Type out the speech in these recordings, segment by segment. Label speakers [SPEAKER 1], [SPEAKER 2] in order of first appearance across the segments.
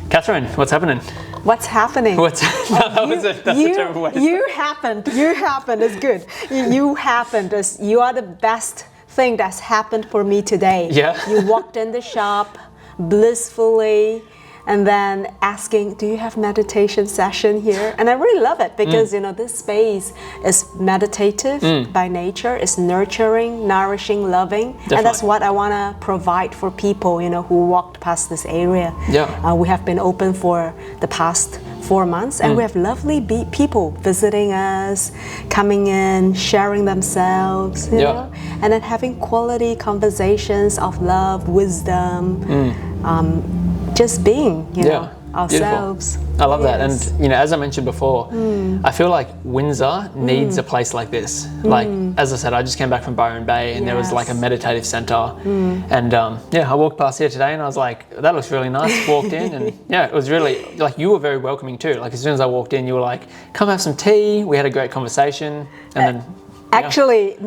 [SPEAKER 1] Kathryn, what's happening?
[SPEAKER 2] What's happening?
[SPEAKER 1] That's a terrible way.
[SPEAKER 2] You happened. It's good. You happened. You are the best thing that's happened for me today.
[SPEAKER 1] Yeah.
[SPEAKER 2] You walked in the shop blissfully and then asking, do you have meditation session here? And I really love it because, this space is meditative by nature. It's nurturing, nourishing, loving.
[SPEAKER 1] Definitely.
[SPEAKER 2] And that's what I want to provide for people, who walked past this area.
[SPEAKER 1] Yeah.
[SPEAKER 2] We have been open for the past 4 months and we have lovely people visiting us, coming in, sharing themselves, you know, and then having quality conversations of love, wisdom, just being, ourselves.
[SPEAKER 1] Beautiful. I love that. And, as I mentioned before, I feel like Windsor needs a place like this. Like, as I said, I just came back from Byron Bay and there was like a meditative center. And I walked past here today and I was like, that looks really nice. Walked in and it was really, like, you were very welcoming too. Like, as soon as I walked in, you were like, come have some tea. We had a great conversation. And then...
[SPEAKER 2] Actually,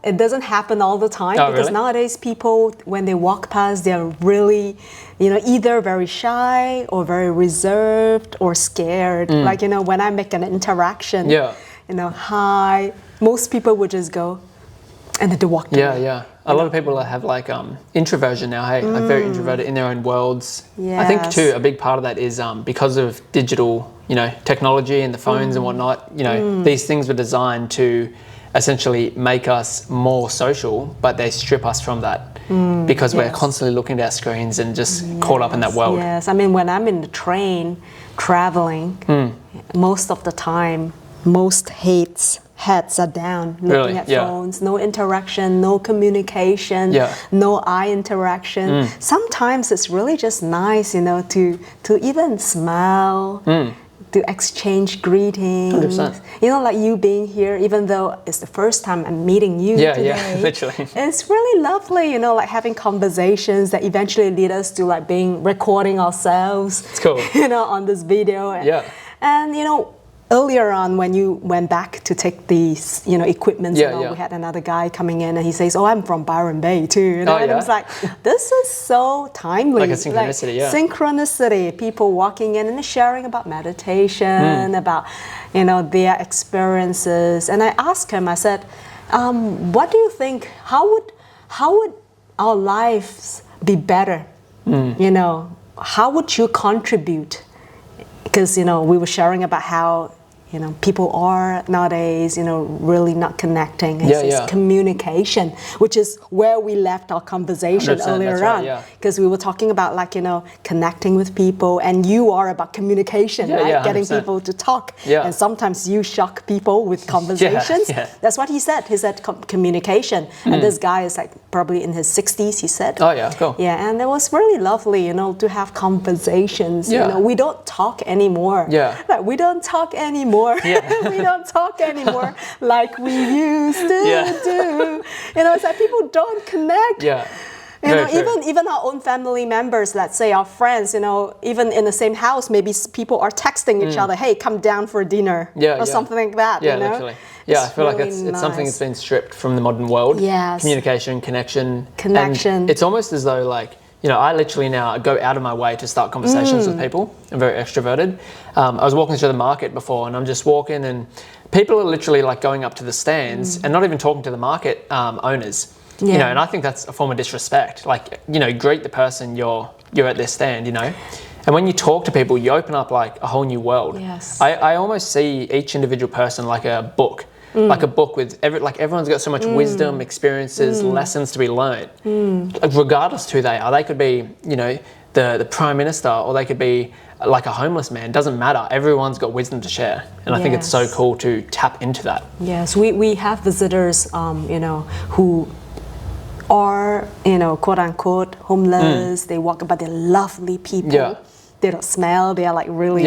[SPEAKER 2] it doesn't happen all the time because nowadays people, when they walk past, they're really, either very shy or very reserved or scared. Like, when I make an interaction, hi, most people would just go and then they walk away.
[SPEAKER 1] Yeah. A lot of people have like introversion now, like very introverted in their own worlds. Yes. I think too, a big part of that is because of digital, technology and the phones and whatnot, these things were designed to essentially make us more social, but they strip us from that because we're constantly looking at our screens and just caught up in that world.
[SPEAKER 2] Yes, I mean, when I'm in the train traveling, most of the time, most heads are down, looking at phones, no interaction, no communication, no eye interaction. Sometimes it's really just nice, to even smile, to exchange greetings.
[SPEAKER 1] 100%.
[SPEAKER 2] Like you being here, even though it's the first time I'm meeting you today.
[SPEAKER 1] Yeah, literally.
[SPEAKER 2] It's really lovely, like having conversations that eventually lead us to like recording ourselves.
[SPEAKER 1] It's cool.
[SPEAKER 2] On this video. And earlier on when you went back to take these, equipment, we had another guy coming in and he says, I'm from Byron Bay too. And I was like, this is so timely.
[SPEAKER 1] Like a synchronicity,
[SPEAKER 2] Synchronicity, people walking in and sharing about meditation, about, their experiences. And I asked him, I said, what do you think, how would our lives be better? How would you contribute? Because, we were sharing about how, people are nowadays, really not connecting. It's communication, which is where we left our conversation earlier on. Because we were talking about connecting with people, and you are about communication, right? Getting people to talk. And sometimes you shock people with conversations. That's what he said. He said communication. And this guy is like probably in his 60s, he said.
[SPEAKER 1] Oh yeah, cool.
[SPEAKER 2] Yeah, and it was really lovely, to have conversations. We don't talk anymore. Like, we don't talk anymore. We don't talk anymore like we used to do. It's like people don't connect. Even our own family members, let's say our friends, even in the same house, maybe people are texting each other, hey, come down for dinner or something like that.
[SPEAKER 1] Literally. I feel like it's something that's been stripped from the modern world. Communication, connection. And it's almost as though like, I literally now go out of my way to start conversations with people. I'm very extroverted. I was walking through the market before and I'm just walking and people are literally like going up to the stands and not even talking to the market owners. And I think that's a form of disrespect. Like, greet the person you're at their stand, And when you talk to people, you open up like a whole new world. I almost see each individual person like a book. Like a book with everyone's got so much wisdom, experiences, lessons to be learned. Like regardless who they are, they could be, the Prime Minister, or they could be like a homeless man. Doesn't matter. Everyone's got wisdom to share, and I think it's so cool to tap into that. Yes,
[SPEAKER 2] we have visitors, who are, quote unquote homeless. They walk, but they're lovely people. They don't smell, they are like really,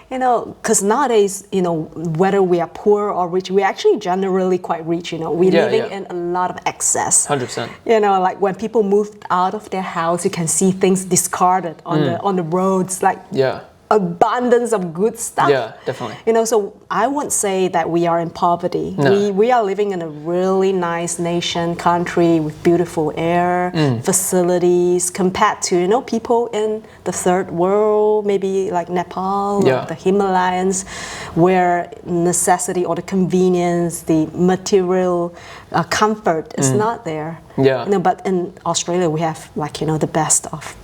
[SPEAKER 2] because nowadays, whether we are poor or rich, we're actually generally quite rich, we're living in a lot of excess.
[SPEAKER 1] 100%.
[SPEAKER 2] Like when people moved out of their house, you can see things discarded on the roads, like abundance of good stuff.
[SPEAKER 1] Yeah, definitely.
[SPEAKER 2] You know, so I wouldn't say that we are in poverty.
[SPEAKER 1] No.
[SPEAKER 2] We are living in a really nice nation, country with beautiful air, facilities, compared to, you know, people in the third world, maybe like Nepal or the Himalayas, where necessity or the convenience, the material comfort is not there.
[SPEAKER 1] Yeah.
[SPEAKER 2] You know, but in Australia, we have like, you know,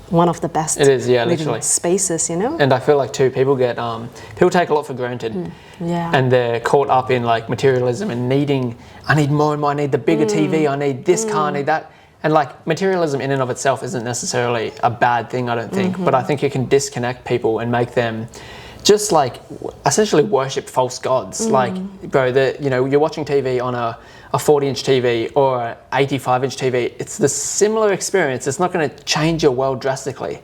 [SPEAKER 2] one of the best
[SPEAKER 1] it is,
[SPEAKER 2] living
[SPEAKER 1] literally.
[SPEAKER 2] spaces, you know.
[SPEAKER 1] And I feel like too, people take a lot for granted.
[SPEAKER 2] Yeah.
[SPEAKER 1] And they're caught up in like materialism and needing, I need more and more, I need the bigger TV, I need this car, I need that. And like materialism in and of itself isn't necessarily a bad thing, I don't think. But I think it can disconnect people and make them just like essentially worship false gods. Like, bro, you know, you're watching TV on a 40-inch TV or an 85-inch TV. It's the similar experience. It's not going to change your world drastically.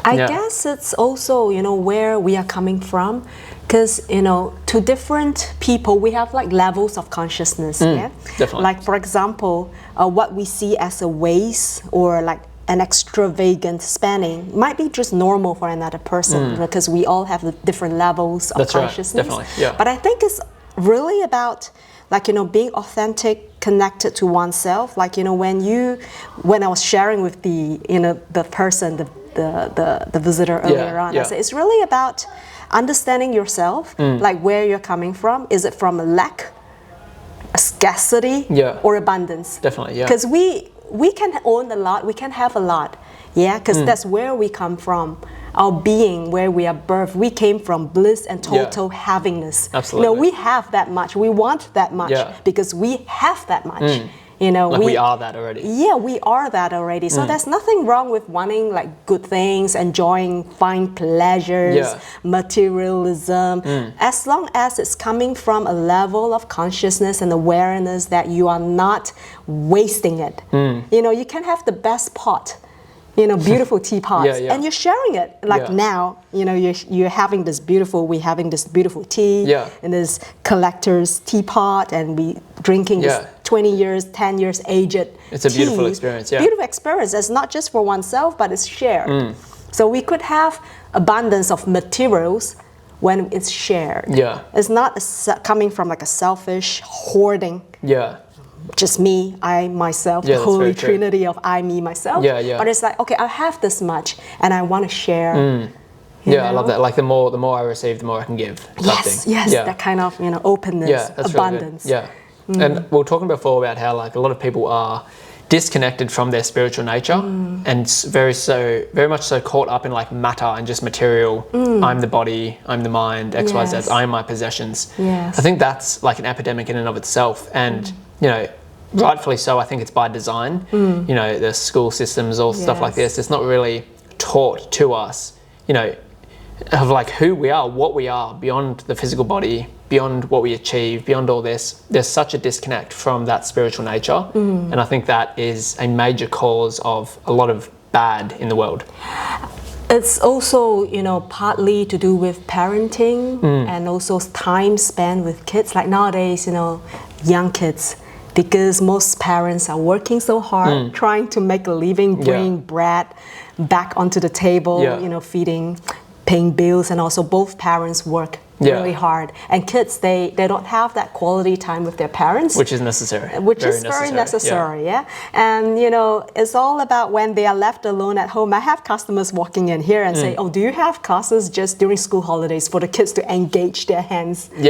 [SPEAKER 2] I guess it's also, you know, where we are coming from. Because, you know, to different people, we have like levels of consciousness.
[SPEAKER 1] Definitely.
[SPEAKER 2] Like, for example, what we see as a waste or like an extravagant spending might be just normal for another person, because we all have the different levels of consciousness.
[SPEAKER 1] Right, definitely. Yeah.
[SPEAKER 2] But I think it's really about, like, you know, being authentic, connected to oneself. Like, you know, when I was sharing with the, you know, the person, the visitor earlier on, I said it's really about understanding yourself, like where you're coming from. Is it from a lack, a scarcity, or abundance?
[SPEAKER 1] Definitely, yeah.
[SPEAKER 2] Because we can own a lot, we can have a lot, because that's where we come from. Our being, where we are birthed, we came from bliss and total havingness.
[SPEAKER 1] Absolutely.
[SPEAKER 2] You know, we have that much, we want that much because we have that much. You know,
[SPEAKER 1] like we are that already.
[SPEAKER 2] Yeah, we are that already. So there's nothing wrong with wanting like good things, enjoying fine pleasures, materialism, as long as it's coming from a level of consciousness and awareness that you are not wasting it. You know, you can have the best pot, you know, beautiful teapots, and you're sharing it. Like now, you know, we're having this beautiful tea in this collector's teapot, and we drinking this 20 years, 10 years aged
[SPEAKER 1] It's a beautiful experience,
[SPEAKER 2] Beautiful experience. It's not just for oneself, but it's shared. So we could have abundance of materials when it's shared. It's not coming from like a selfish hoarding. Just me, I, myself, the holy trinity of I, me, myself. But it's like, okay, I have this much and I want to share.
[SPEAKER 1] I love that. Like the more I receive, the more I can give.
[SPEAKER 2] Yes, that kind of, you know, openness, abundance.
[SPEAKER 1] Really and we were talking before about how like a lot of people are disconnected from their spiritual nature and very much so caught up in like matter and just material. I'm the body, I'm the mind, X, Y, Z, I am my possessions. I think that's like an epidemic in and of itself. And you know, rightfully so, I think it's by design. You know, the school systems, all stuff like this, it's not really taught to us, you know, of like who we are, what we are beyond the physical body, beyond what we achieve, beyond all this. There's such a disconnect from that spiritual nature. And I think that is a major cause of a lot of bad in the world.
[SPEAKER 2] It's also, you know, partly to do with parenting and also time spent with kids. Like nowadays, you know, young kids, because most parents are working so hard, trying to make a living, bring bread back onto the table, you know, paying bills, and also both parents work really hard. And kids, they don't have that quality time with their parents.
[SPEAKER 1] Which is necessary.
[SPEAKER 2] Which is very necessary, And, you know, it's all about when they are left alone at home. I have customers walking in here and say, oh, do you have classes just during school holidays for the kids to engage their hands with?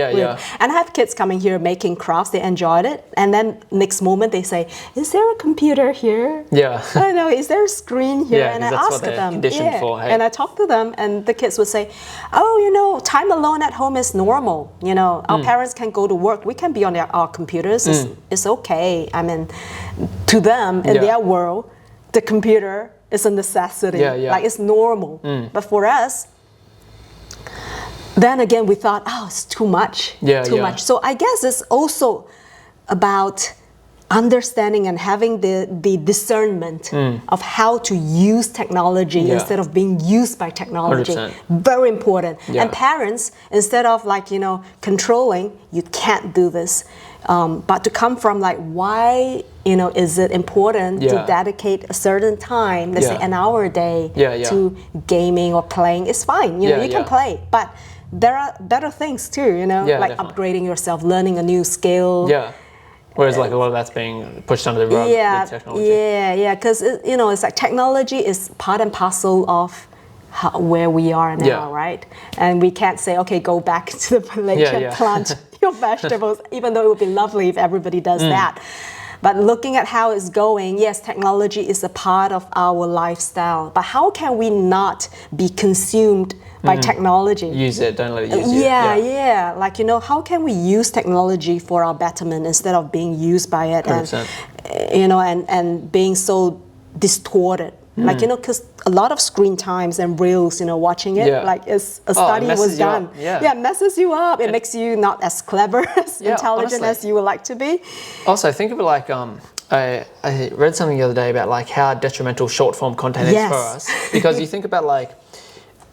[SPEAKER 2] And I have kids coming here making crafts. They enjoyed it. And then next moment they say, is there a computer here? I don't know, is there a screen here? And I ask them. And I talk to them, and the kids would say, oh, you know, time alone at home is normal. You know, our parents can go to work. We can be on our computers. It's okay. I mean, to them, in their world, the computer is a necessity. Like it's normal. But for us, then again, we thought, oh, it's too much. Too much. So I guess it's also about understanding and having the discernment of how to use technology instead of being used by technology.
[SPEAKER 1] 100%.
[SPEAKER 2] Very important. And parents, instead of like, you know, controlling, you can't do this, But to come from like, why, is it important to dedicate a certain time, let's say an hour a day to gaming or playing? It's fine, you can play, but there are better things too, like definitely. Upgrading yourself, learning a new skill.
[SPEAKER 1] Yeah. Whereas like a lot of that's being pushed under the rug with technology.
[SPEAKER 2] Yeah, because it's like technology is part and parcel of where we are now, right? And we can't say, okay, go back to the village and plant your vegetables, even though it would be lovely if everybody does that. But looking at how it's going, yes, technology is a part of our lifestyle, but how can we not be consumed by technology?
[SPEAKER 1] Use it, don't let it use you.
[SPEAKER 2] Yeah. Like, how can we use technology for our betterment instead of being used by it
[SPEAKER 1] 100%.
[SPEAKER 2] and being so distorted? Like, because a lot of screen times and reels, watching it, like a study was done. It messes you up. It makes you not as clever, as intelligent as you would like to be.
[SPEAKER 1] Also, think of it like, I read something the other day about like how detrimental short form content is for us. Because you think about like,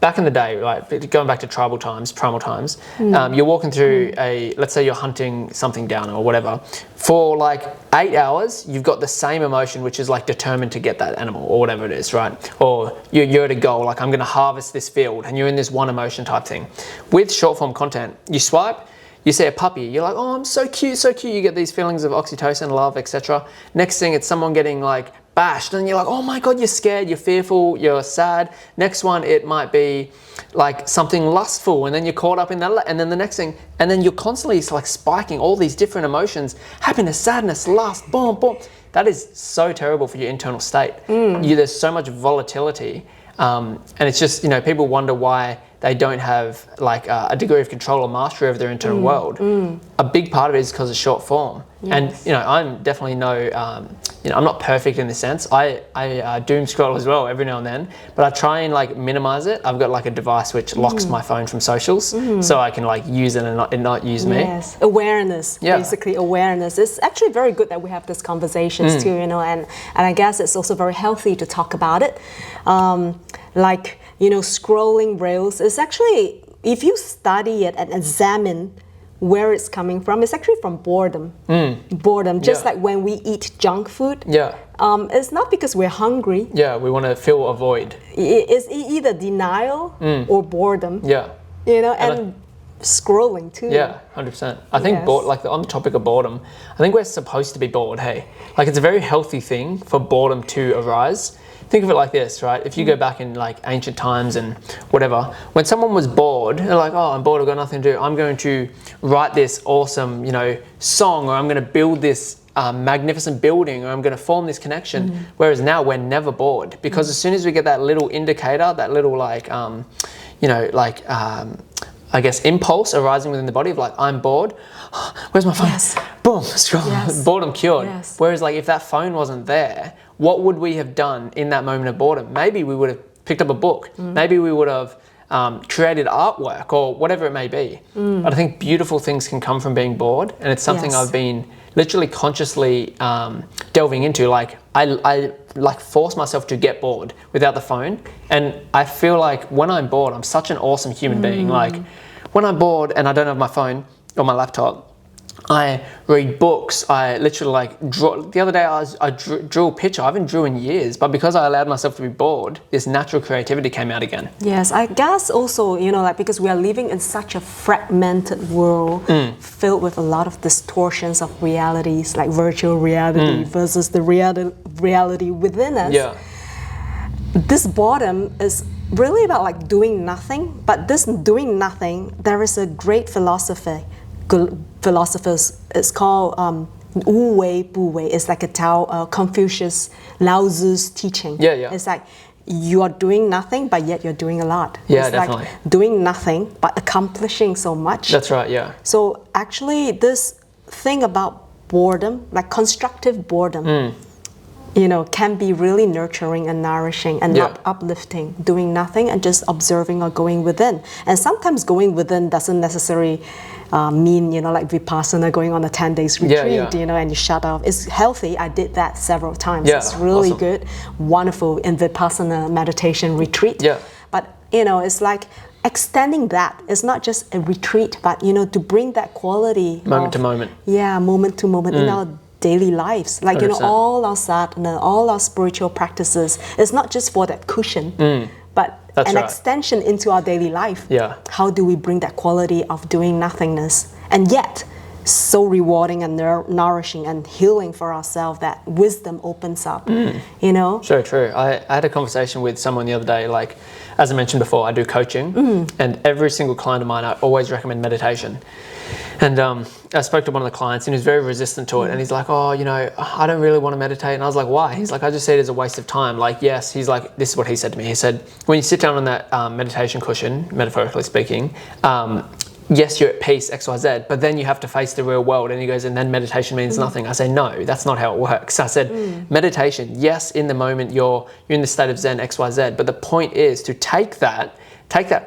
[SPEAKER 1] back in the day, like going back to primal times, you're walking through let's say you're hunting something down or whatever. For like 8 hours, you've got the same emotion, which is like determined to get that animal or whatever it is, right? Or you're at a goal, like I'm gonna harvest this field, and you're in this one emotion type thing. With short form content, you swipe, you see a puppy, you're like, oh, I'm so cute, so cute. You get these feelings of oxytocin, love, etc. Next thing, it's someone getting like bashed, and you're like, oh my God, you're scared, you're fearful, you're sad. Next one, it might be like something lustful, and then you're caught up in that, and then the next thing, and then you're constantly like spiking all these different emotions, happiness, sadness, lust, boom, boom. That is so terrible for your internal state. There's so much volatility, and it's just, people wonder why they don't have like a degree of control or mastery over their internal world. A big part of it is because of short form. Yes. And I'm definitely I'm not perfect in this sense. I doom scroll as well every now and then, but I try and like minimize it. I've got like a device which locks my phone from socials, so I can like use it and not use me.
[SPEAKER 2] Yes, awareness, basically awareness. It's actually very good that we have these conversations too, and I guess it's also very healthy to talk about it. Scrolling reels is actually, if you study it and examine where it's coming from, it's actually from boredom. Boredom, just like when we eat junk food. It's not because we're hungry.
[SPEAKER 1] We want to fill a void.
[SPEAKER 2] It's either denial or boredom. And scrolling too.
[SPEAKER 1] 100%. I think on the topic of boredom, I think we're supposed to be bored, hey? Like it's a very healthy thing for boredom to arise. Think of it like this, right? If you go back in like ancient times and whatever, when someone was bored, they're like, oh, I'm bored, I've got nothing to do. I'm going to write this awesome, song, or I'm going to build this magnificent building, or I'm going to form this connection. Whereas now we're never bored, because as soon as we get that little indicator, that little I guess impulse arising within the body of like, I'm bored, where's my phone? Boom, scroll, boredom cured. Whereas like if that phone wasn't there, what would we have done in that moment of boredom? Maybe we would have picked up a book. Maybe we would have created artwork or whatever it may be. But I think beautiful things can come from being bored, and it's something I've been literally consciously delving into. Like I like force myself to get bored without the phone, and I feel like when I'm bored, I'm such an awesome human being. Like when I'm bored and I don't have my phone or my laptop, I read books. I literally draw. The other day I drew a picture. I haven't drew in years, but because I allowed myself to be bored, this natural creativity came out again.
[SPEAKER 2] Yes, I guess also, because we are living in such a fragmented world filled with a lot of distortions of realities, like virtual reality versus the reality within us. This boredom is really about like doing nothing, but this doing nothing, there is a great philosophers, it's called Wu Wei Bu Wei. It's like a Confucius, Lao Tzu's teaching. It's like you are doing nothing, but yet you're doing a lot. It's
[SPEAKER 1] definitely.
[SPEAKER 2] Like doing nothing, but accomplishing so much.
[SPEAKER 1] That's right,
[SPEAKER 2] So actually this thing about boredom, like constructive boredom, can be really nurturing and nourishing and uplifting, doing nothing and just observing or going within. And sometimes going within doesn't necessarily mean, like Vipassana, going on a 10 days retreat, and you shut off. It's healthy. I did that several times. It's really good, wonderful in Vipassana meditation retreat. But, it's like extending that is not just a retreat, but to bring that quality
[SPEAKER 1] moment to moment.
[SPEAKER 2] Yeah, moment to moment in our daily lives. Like
[SPEAKER 1] 100%.
[SPEAKER 2] All our sadhana, all our spiritual practices, it's not just for that cushion, but an extension into our daily life.
[SPEAKER 1] Yeah.
[SPEAKER 2] How do we bring that quality of doing nothingness, and yet so rewarding and nourishing and healing for ourselves that wisdom opens up, So
[SPEAKER 1] true. I had a conversation with someone the other day, like, as I mentioned before, I do coaching, and every single client of mine, I always recommend meditation. And I spoke to one of the clients, and he was very resistant to it. And he's like, oh, I don't really want to meditate. And I was like, why? He's like, I just see it as a waste of time. Like, yes, he's like, this is what he said to me. He said, when you sit down on that meditation cushion, metaphorically speaking, yes, you're at peace, X, Y, Z, but then you have to face the real world. And he goes, and then meditation means nothing. I say, no, that's not how it works. I said, meditation, yes, in the moment you're in the state of Zen, X, Y, Z, but the point is to take that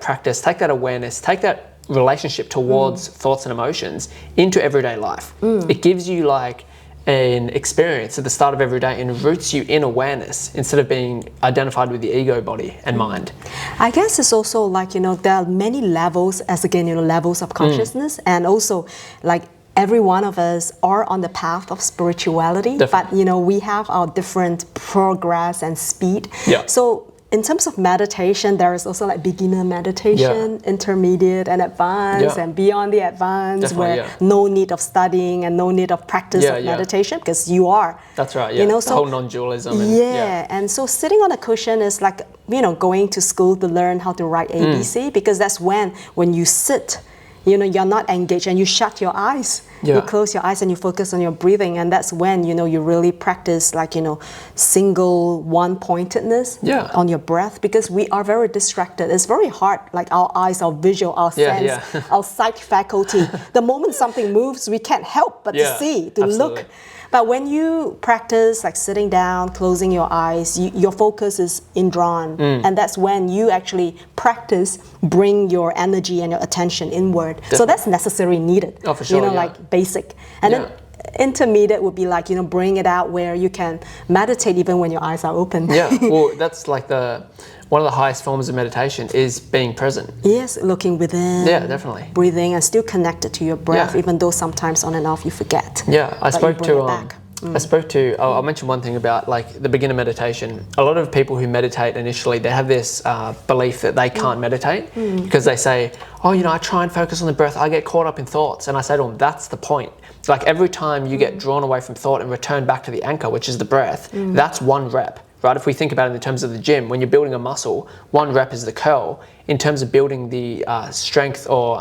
[SPEAKER 1] practice, take that awareness, take that relationship towards thoughts and emotions into everyday life. It gives you like an experience at the start of every day and roots you in awareness instead of being identified with the ego body and mind.
[SPEAKER 2] I guess it's also like, there are many levels, as again, levels of consciousness, and also like every one of us are on the path of spirituality. Definitely. But we have our different progress and speed.
[SPEAKER 1] Yeah.
[SPEAKER 2] So in terms of meditation, there is also like beginner meditation, intermediate and advanced, and beyond the advanced, where no need of studying and no need of practice of meditation, because you are.
[SPEAKER 1] That's right, the whole non-dualism.
[SPEAKER 2] And so sitting on a cushion is like, going to school to learn how to write ABC, because that's when you sit, you're not engaged and you shut your eyes. You close your eyes and you focus on your breathing, and that's when you really practice like single one-pointedness on your breath, because we are very distracted. It's very hard, like our eyes, our visual, our sense, our sight faculty. The moment something moves, we can't help but to see, to look. But when you practice like sitting down, closing your eyes, your focus is indrawn. And that's when you actually practice, bring your energy and your attention inward. Definitely. So that's necessary, needed.
[SPEAKER 1] Oh, for sure,
[SPEAKER 2] like basic. And then intermediate would be like, bring it out where you can meditate even when your eyes are open.
[SPEAKER 1] Well, that's like one of the highest forms of meditation is being present.
[SPEAKER 2] Yes, looking within.
[SPEAKER 1] Yeah, definitely.
[SPEAKER 2] Breathing and still connected to your breath, even though sometimes on and off you forget.
[SPEAKER 1] Yeah, I'll mention one thing about like the beginner meditation. A lot of people who meditate initially, they have this belief that they can't meditate because they say, oh, I try and focus on the breath, I get caught up in thoughts. And I say to them, that's the point. Like every time you get drawn away from thought and return back to the anchor, which is the breath, that's one rep. Right? If we think about it in terms of the gym, when you're building a muscle, one rep is the curl. In terms of building the strength or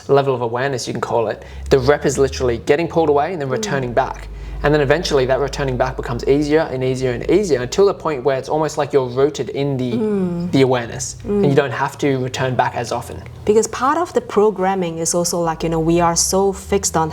[SPEAKER 1] level of awareness, you can call it, the rep is literally getting pulled away and then returning back. And then eventually that returning back becomes easier and easier and easier until the point where it's almost like you're rooted in the awareness and you don't have to return back as often.
[SPEAKER 2] Because part of the programming is also like, we are so fixed on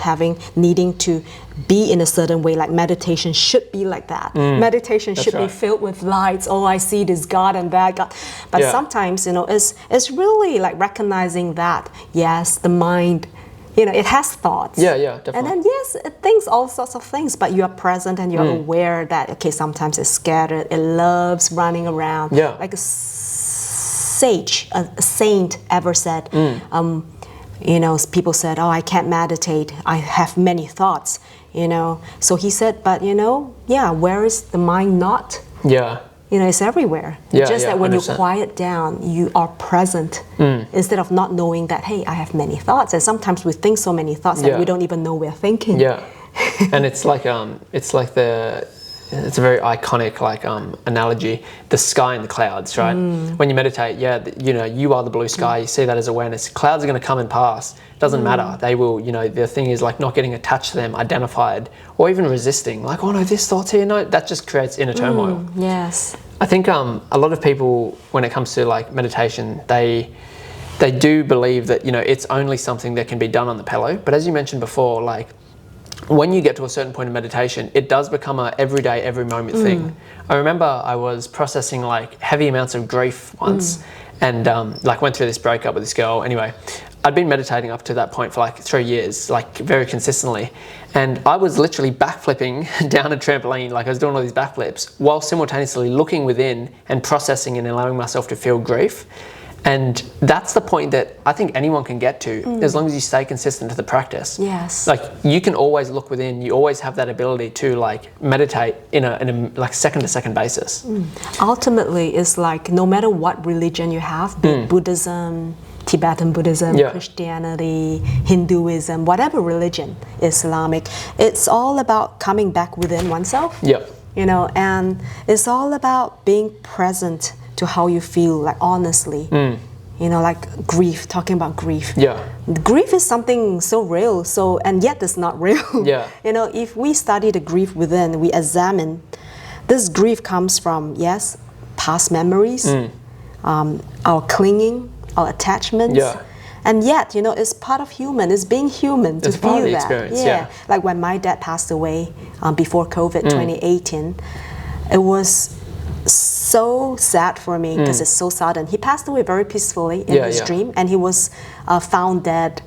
[SPEAKER 2] needing to be in a certain way, like meditation should be like that. Meditation should be filled with lights. Oh, I see this God and that God. But sometimes, it's really like recognizing that, yes, the mind, it has thoughts.
[SPEAKER 1] Yeah, definitely.
[SPEAKER 2] And then, yes, it thinks all sorts of things, but you are present and you're aware that, okay, sometimes it's scattered, it loves running around.
[SPEAKER 1] Yeah.
[SPEAKER 2] Like a sage, a saint ever said, people said, oh, I can't meditate, I have many thoughts, So he said, but, where is the mind not?
[SPEAKER 1] Yeah.
[SPEAKER 2] It's everywhere. Just that when 100%. You quiet down, you are present instead of not knowing that, hey, I have many thoughts. And sometimes we think so many thoughts that we don't even know we're thinking.
[SPEAKER 1] Yeah. And it's like it's a very iconic analogy, the sky and the clouds, right? When you meditate, you are the blue sky, you see that as awareness. Clouds are going to come and pass. It doesn't matter. They will, the thing is like not getting attached to them, identified, or even resisting. Like, oh no, this thought's here. No, that just creates inner turmoil.
[SPEAKER 2] Yes.
[SPEAKER 1] I think a lot of people, when it comes to like meditation, they do believe that, it's only something that can be done on the pillow. But as you mentioned before, like, when you get to a certain point of meditation, it does become a everyday, every moment thing. I remember I was processing like heavy amounts of grief once and went through this breakup with this girl. Anyway, I'd been meditating up to that point for like 3 years, like very consistently. And I was literally backflipping down a trampoline, like I was doing all these backflips while simultaneously looking within and processing and allowing myself to feel grief. And that's the point that I think anyone can get to as long as you stay consistent to the practice.
[SPEAKER 2] Yes.
[SPEAKER 1] Like you can always look within, you always have that ability to like meditate in a like second to second basis.
[SPEAKER 2] Ultimately, it's like no matter what religion you have, be it Buddhism, Tibetan Buddhism, Christianity, Hinduism, whatever religion, Islamic, it's all about coming back within oneself.
[SPEAKER 1] Yeah.
[SPEAKER 2] You know, and it's all about being present to how you feel, like honestly. You know, like grief, talking about grief.
[SPEAKER 1] Yeah.
[SPEAKER 2] Grief is something so real, and yet it's not real.
[SPEAKER 1] Yeah.
[SPEAKER 2] You know, if we study the grief within, we examine, this grief comes from, yes, past memories, our clinging, our attachments.
[SPEAKER 1] Yeah.
[SPEAKER 2] And yet, you know, it's part of human, it's being human to feel that.
[SPEAKER 1] Experience, yeah.
[SPEAKER 2] Like when my dad passed away before COVID, 2018, it was so sad for me because it's so sudden. He passed away very peacefully in his dream, and he was found dead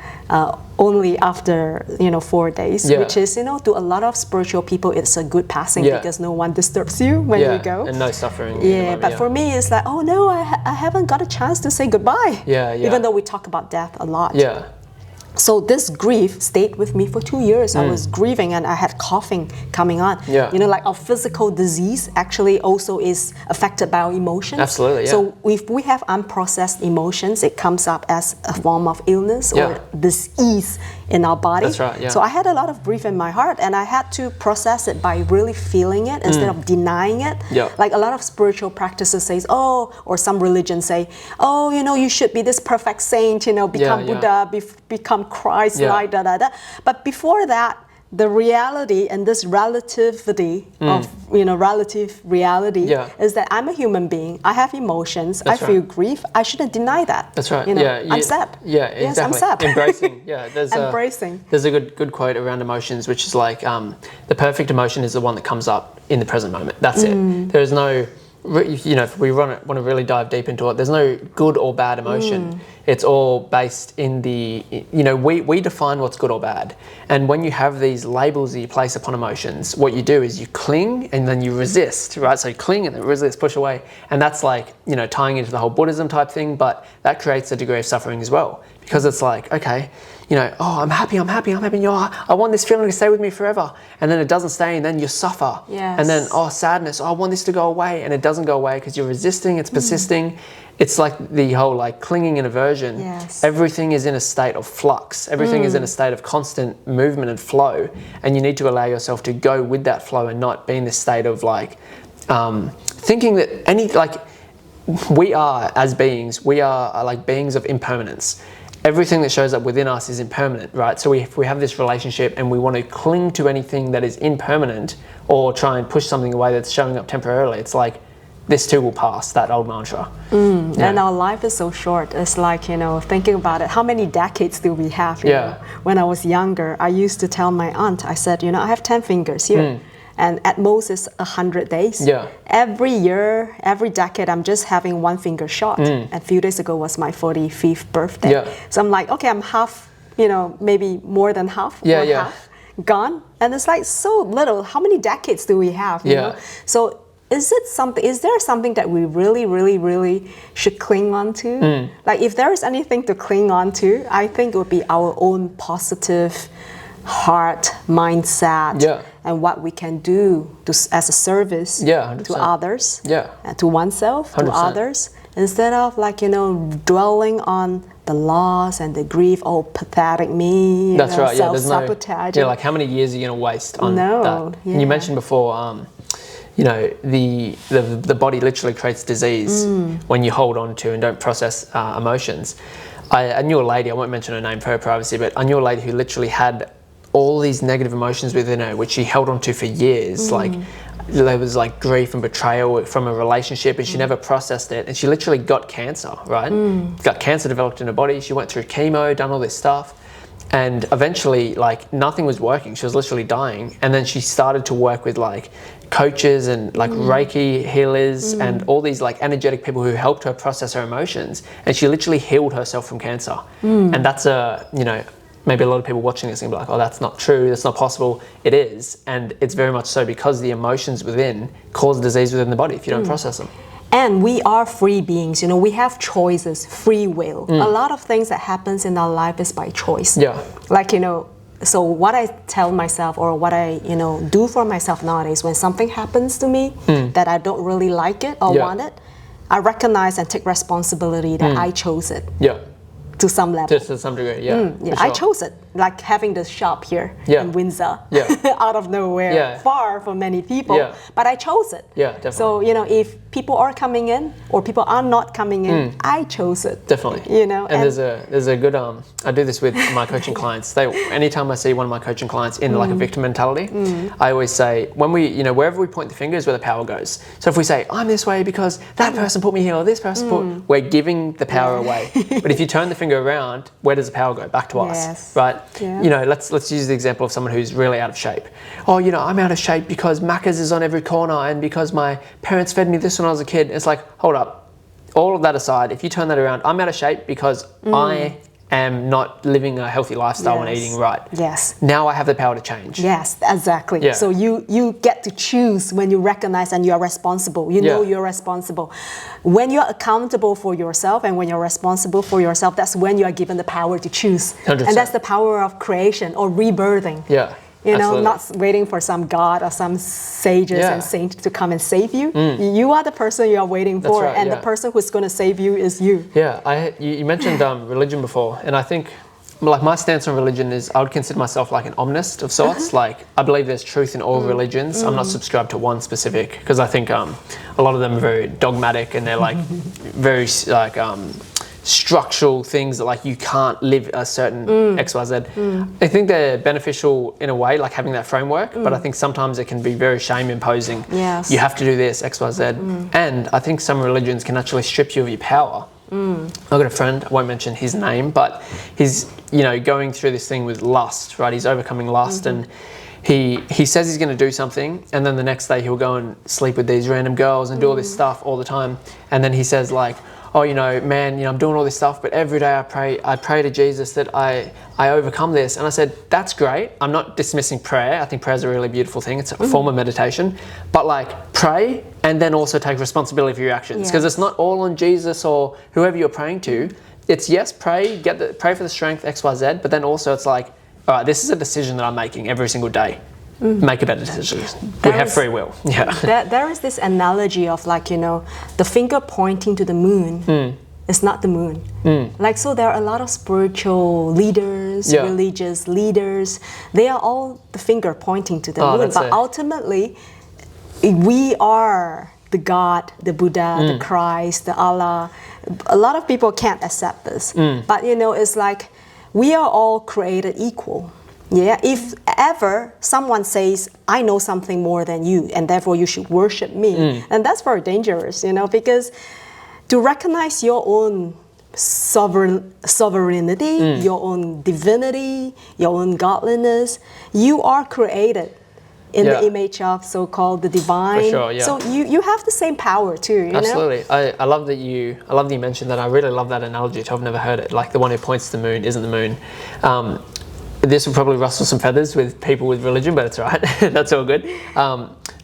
[SPEAKER 2] only after 4 days, which is, you know, to a lot of spiritual people, it's a good passing because no one disturbs you when you go.
[SPEAKER 1] And no suffering.
[SPEAKER 2] But for me, it's like, oh no, I haven't got a chance to say goodbye. Even though we talk about death a lot. So this grief stayed with me for 2 years. I was grieving and I had coughing coming on. You know, like our physical disease actually also is affected by our emotions.
[SPEAKER 1] Absolutely,
[SPEAKER 2] So if we have unprocessed emotions, it comes up as a form of illness or disease in our body.
[SPEAKER 1] That's right,
[SPEAKER 2] So I had a lot of grief in my heart, and I had to process it by really feeling it instead of denying it. Like a lot of spiritual practices says, oh, or some religions say, oh, you know, you should be this perfect saint, you know, become Buddha, become Christ, like But before that, the reality and this relativity of, you know, relative reality is that I'm a human being. I have emotions. I feel grief. I shouldn't deny that.
[SPEAKER 1] That's right.
[SPEAKER 2] You know, I'm sad.
[SPEAKER 1] Exactly.
[SPEAKER 2] Yes, I'm sad.
[SPEAKER 1] Embracing. There's a good quote around emotions, which is like, the perfect emotion is the one that comes up in the present moment. That's it. There is no, you know, if we want to really dive deep into it, there's no good or bad emotion. It's all based in the, you know, we define what's good or bad. And when you have these labels that you place upon emotions, what you do is you cling and then you resist, right? So you cling and then resist, push away. And that's like, you know, tying into the whole Buddhism type thing, but that creates a degree of suffering as well. Because it's like, okay, you know, oh, I'm happy. I want this feeling to stay with me forever. And then it doesn't stay, and then you suffer. And then, oh, sadness, oh, I want this to go away. And it doesn't go away because you're resisting, it's persisting. It's like the whole like clinging and aversion. Everything is in a state of flux. Everything is in a state of constant movement and flow. And you need to allow yourself to go with that flow and not be in this state of like thinking that we are, as beings, we are like beings of impermanence. Everything that shows up within us is impermanent, right? So if we have this relationship and we want to cling to anything that is impermanent or try and push something away that's showing up temporarily, it's like, this too will pass, that old mantra. And our life is so short. It's like, you know, thinking about it, how many decades do we have? You know? When I was younger, I used to tell my aunt, I said, you know, I have 10 fingers here. And at most it's 100 days. Every year, every decade, I'm just having one finger shot. And a few days ago was my 45th birthday. So I'm like, okay, I'm half, you know, maybe more than half, half gone. And it's like so little. How many decades do we have? You know? So is there something that we really, really, really should cling on to? Like if there is anything to cling on to, I think it would be our own positive heart mindset and what we can do as a service to others, to oneself, 100%. To others, instead of like, you know, dwelling on the loss and the grief, oh, pathetic me, That's right.
[SPEAKER 2] self-sabotage.
[SPEAKER 1] Like how many years are you going to waste on that? And you mentioned before, you know, the body literally creates disease when you hold on to and don't process emotions. I knew a lady, I won't mention her name for her privacy, but I knew a lady who literally had all these negative emotions within her, which she held on to for years. Like there was like grief and betrayal from a relationship, and she never processed it. And she literally got cancer, right? Got cancer developed in her body. She went through chemo, done all this stuff. And eventually, like, nothing was working. She was literally dying. And then she started to work with like coaches and like Reiki healers and all these like energetic people who helped her process her emotions. And she literally healed herself from cancer. And that's you know, maybe a lot of people watching this and be like, oh, that's not true, that's not possible. It is, and it's very much so, because the emotions within cause disease within the body if you don't process them.
[SPEAKER 2] And we are free beings, you know, we have choices, free will. A lot of things that happens in our life is by choice.
[SPEAKER 1] Yeah.
[SPEAKER 2] Like, you know, so what I tell myself or what I, you know, do for myself nowadays, when something happens to me that I don't really like it or want it, I recognize and take responsibility that I chose it.
[SPEAKER 1] Yeah.
[SPEAKER 2] To some level.
[SPEAKER 1] Just to some degree, yeah.
[SPEAKER 2] Yeah, sure. I chose it. Like having this shop here in Windsor, out of nowhere, far from many people, but I chose it.
[SPEAKER 1] Yeah, definitely.
[SPEAKER 2] So, you know, if people are coming in or people are not coming in, I chose it.
[SPEAKER 1] Definitely.
[SPEAKER 2] You know,
[SPEAKER 1] and there's a good, I do this with my coaching clients. Anytime I see one of my coaching clients in like a victim mentality, I always say, when we, you know, wherever we point the finger is where the power goes. So if we say, I'm this way because that person put me here or this person we're giving the power away. But if you turn the finger around, where does the power go? Back to us, right? Yeah. You know, let's use the example of someone who's really out of shape. Oh, you know, I'm out of shape because Macca's is on every corner and because my parents fed me this when I was a kid. It's like, hold up. All of that aside, if you turn that around, I'm out of shape because I am not living a healthy lifestyle and eating right.
[SPEAKER 2] Yes.
[SPEAKER 1] Now I have the power to change.
[SPEAKER 2] Yes, exactly. Yeah. So you get to choose when you recognize and you're responsible. You know you're responsible. When you're accountable for yourself and when you're responsible for yourself, that's when you are given the power to choose. 100%. And that's the power of creation or rebirthing.
[SPEAKER 1] Yeah.
[SPEAKER 2] You know, not waiting for some God or some sages and saints to come and save you. You are the person you are waiting for, right, and the person who's going to save you is you.
[SPEAKER 1] Yeah, you mentioned religion before, and I think, like, my stance on religion is I would consider myself like an omnist of sorts. Like, I believe there's truth in all religions. I'm not subscribed to one specific because I think a lot of them are very dogmatic and they're like very like structural things that like you can't live a certain XYZ. I think they're beneficial in a way, like having that framework, but I think sometimes it can be very shame imposing.
[SPEAKER 2] Yes.
[SPEAKER 1] You have to do this, XYZ. And I think some religions can actually strip you of your power. I've got a friend, I won't mention his name, but he's, you know, going through this thing with lust, right? He's overcoming lust and he says he's going to do something, and then the next day he'll go and sleep with these random girls and do all this stuff all the time. And then he says like, oh, you know, man, you know, I'm doing all this stuff, but every day I pray to Jesus that I overcome this. And I said, that's great. I'm not dismissing prayer. I think prayer is a really beautiful thing. It's a form of meditation. But like, pray and then also take responsibility for your actions, because it's not all on Jesus or whoever you're praying to. It's yes, pray for the strength, XYZ, but then also it's like, all right, this is a decision that I'm making every single day. Make a better decision. We have free will. Yeah.
[SPEAKER 2] There is this analogy of like, you know, the finger pointing to the moon is not the moon. Like, so there are a lot of spiritual leaders, religious leaders. They are all the finger pointing to the moon. But ultimately, we are the God, the Buddha, the Christ, the Allah. A lot of people can't accept this. But, you know, it's like we are all created equal. Yeah, if ever someone says, I know something more than you, and therefore you should worship me, and that's very dangerous, you know, because to recognize your own sovereignty, your own divinity, your own godliness, you are created in the image of so-called the divine.
[SPEAKER 1] For sure,
[SPEAKER 2] so you have the same power too, you
[SPEAKER 1] Absolutely.
[SPEAKER 2] know?
[SPEAKER 1] I love that you mentioned that. I really love that analogy too. I've never heard it. Like the one who points to the moon isn't the moon. This will probably rustle some feathers with people with religion, but it's all right. That's all good.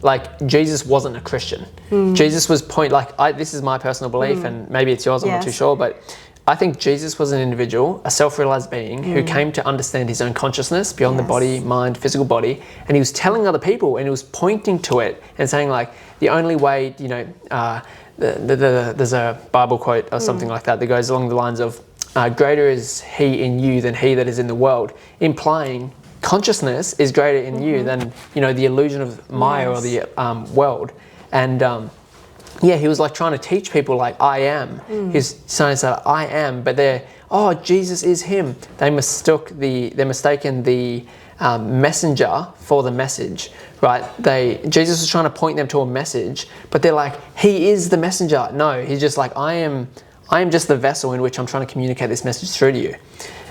[SPEAKER 1] Like, Jesus wasn't a Christian. Jesus was this is my personal belief, and maybe it's yours, I'm not too sure, but I think Jesus was an individual, a self-realized being who came to understand his own consciousness beyond the body, mind, physical body, and he was telling other people, and he was pointing to it and saying like, the only way, you know, there's a Bible quote or something like that goes along the lines of, greater is he in you than he that is in the world, implying consciousness is greater in you than, you know, the illusion of Maya or the world. And he was like trying to teach people like, I am. He's saying that I am, but Jesus is him. They're mistaken the messenger for the message, right? Jesus was trying to point them to a message, but they're like, he is the messenger. No, he's just like, I am just the vessel in which I'm trying to communicate this message through to you.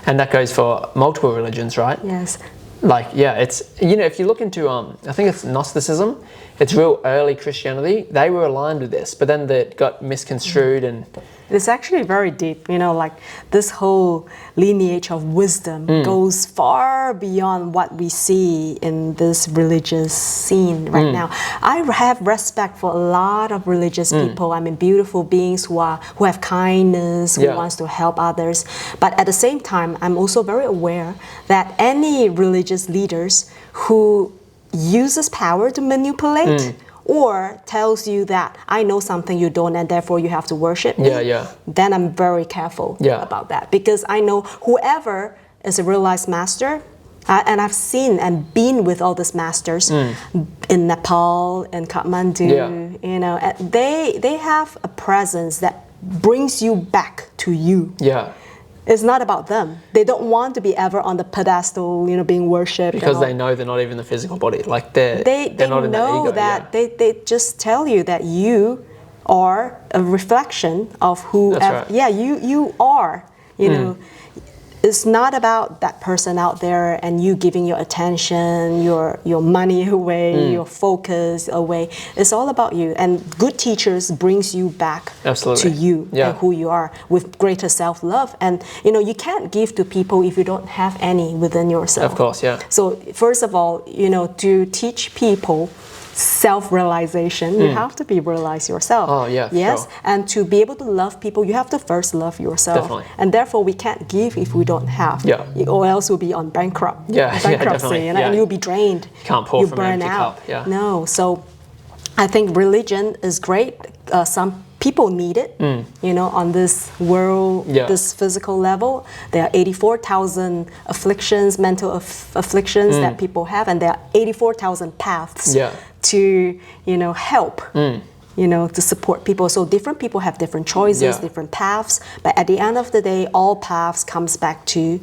[SPEAKER 1] And that goes for multiple religions, right?
[SPEAKER 2] Yes.
[SPEAKER 1] Like, it's, you know, if you look into, I think it's Gnosticism, it's real early Christianity, they were aligned with this, but then they got misconstrued and
[SPEAKER 2] It's actually very deep, like this whole lineage of wisdom goes far beyond what we see in this religious scene right now. I have respect for a lot of religious people. I mean, beautiful beings who have kindness, who wants to help others. But at the same time, I'm also very aware that any religious leaders who uses power to manipulate or tells you that I know something you don't and therefore you have to worship me, then I'm very careful about that, because I know whoever is a realized master, and I've seen and been with all these masters in Nepal and Kathmandu, they have a presence that brings you back to you. It's not about them. They don't want to be ever on the pedestal, being worshipped.
[SPEAKER 1] Because they know they're not even the physical body. Like they're not in that ego.
[SPEAKER 2] That they just tell you that you are a reflection of whoever.
[SPEAKER 1] That's right.
[SPEAKER 2] You are. It's not about that person out there and you giving your attention, your money away, your focus away. It's all about you. And good teachers brings you back to you and who you are with greater self-love. And you can't give to people if you don't have any within yourself.
[SPEAKER 1] Of course, yeah.
[SPEAKER 2] So first of all, to teach people self-realization, you have to be realized yourself.
[SPEAKER 1] Oh yeah,
[SPEAKER 2] yes,
[SPEAKER 1] sure.
[SPEAKER 2] And to be able to love people, you have to first love yourself.
[SPEAKER 1] Definitely.
[SPEAKER 2] And therefore, we can't give if we don't have. Or else we'll be on bankruptcy.
[SPEAKER 1] Definitely.
[SPEAKER 2] And you'll be drained.
[SPEAKER 1] Can't pour from an empty
[SPEAKER 2] out.
[SPEAKER 1] cup.
[SPEAKER 2] No, so I think religion is great. Some people need it, on this world, this physical level. There are 84,000 afflictions, mental afflictions that people have, and there are 84,000 paths to, help, to support people. So different people have different choices, different paths, but at the end of the day, all paths comes back to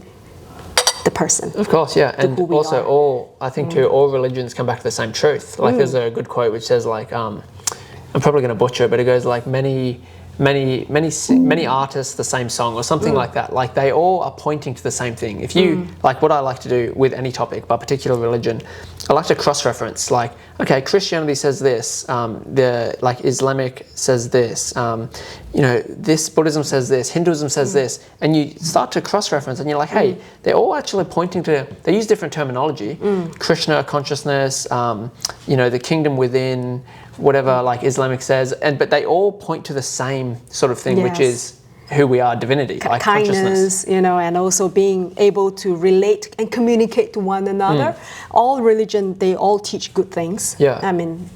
[SPEAKER 2] the person.
[SPEAKER 1] Of course, yeah. And also all religions come back to the same truth. Like there's a good quote which says like, I'm probably going to butcher it, but it goes like many artists, the same song or something like that. Like they all are pointing to the same thing. If you, like what I like to do with any topic, but particular religion, I like to cross-reference. Like, okay, Christianity says this, the Islamic says this, this Buddhism says this, Hinduism says this, and you start to cross-reference, and you're like, hey, they're all actually pointing to. They use different terminology, Krishna consciousness, the kingdom within, whatever like Islamic says, but they all point to the same sort of thing, which is who we are, divinity, like
[SPEAKER 2] kindness, and also being able to relate and communicate to one another. All religion, they all teach good things. I mean,